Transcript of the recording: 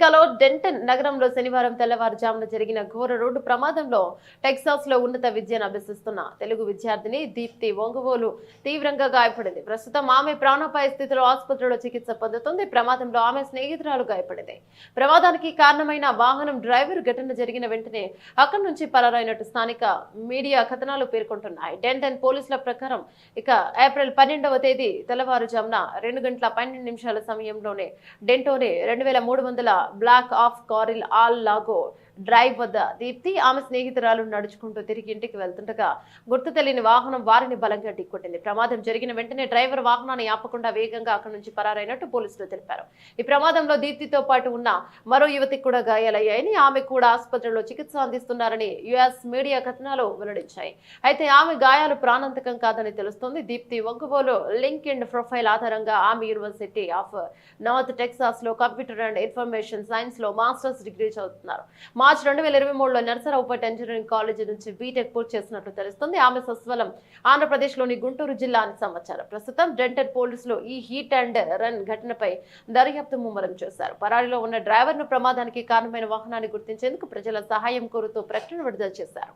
అమెరికాలో డెంటన్ నగరంలో శనివారం తెల్లవారుజామున జరిగిన ఘోర రోడ్డు ప్రమాదంలో టెక్సాస్ లో ఉన్నత విద్యను అభ్యసిస్తున్న తెలుగు విద్యార్థిని దీప్తి ఒంగోలు తీవ్రంగా గాయపడింది. ప్రస్తుతం ఆమె ప్రాణాపాయ స్థితిలో ఆసుపత్రిలో చికిత్స పొందుతుంది. ప్రమాదంలో ఆమె స్నేహితురాలు గాయపడింది. ప్రమాదానికి కారణమైన వాహనం డ్రైవర్ ఘటన జరిగిన వెంటనే అక్కడి నుంచి పరారైనట్టు స్థానిక మీడియా కథనాలు పేర్కొంటున్నాయి. డెంటన్ పోలీసుల ప్రకారం ఏప్రిల్ 12వ తేదీ తెల్లవారుజామున 2:12 సమయంలోనే డెంటోనే 2300 బ్లాక్ ఆఫ్ కారిల్ ఆల్ లాగో డ్రైవ్ వద్ద దీప్తి ఆమె స్నేహితురాలు నడుచుకుంటూ తిరిగి ఇంటికి వెళ్తుండగా గుర్తు తెలియని వాహనం వారిని బలంగా ఢీకొట్టింది. ప్రమాదం జరిగిన వెంటనే డ్రైవర్ వాహనాన్ని ఆపకుండా వేగంగా అక్కడి నుంచి పరారైనట్టు పోలీసులు తెలిపారు. ఈ ప్రమాదంలో దీప్తితో పాటు ఉన్న మరో యువతికి కూడా గాయాలయ్యాయని, ఆమె కూడా ఆసుపత్రిలో చికిత్స అందిస్తున్నారని యుఎస్ మీడియా కథనాలు వెల్లడించాయి. అయితే ఆమె గాయాలు ప్రాణాంతకం కాదని తెలుస్తోంది. దీప్తి ఒంగోలు లింక్డ్ఇన్ ప్రొఫైల్ ఆధారంగా ఆమె యూనివర్సిటీ ఆఫ్ నార్త్ టెక్సాస్ లో కంప్యూటర్ అండ్ ఇన్ఫర్మేషన్ సైన్స్ లో మాస్టర్స్ డిగ్రీ చదువుతున్నారు. మార్చి 2023లో నర్సరావుపేట ఇంజనీరింగ్ కాలేజీ నుంచి బీటెక్ పూర్తి చేసినట్లు తెలుస్తుంది. ఆమె స్వస్థలం ఆంధ్రప్రదేశ్లోని గుంటూరు జిల్లా అని సమాచారం. ప్రస్తుతం డెంటన్ పోలీసులు ఈ హిట్ అండ్ రన్ ఘటనపై దర్యాప్తు ముమ్మరం చేశారు. పరారీలో ఉన్న డ్రైవర్ ను ప్రమాదానికి కారణమైన వాహనాన్ని గుర్తించేందుకు ప్రజల సహాయం కోరుతూ ప్రకటన విడుదల చేశారు.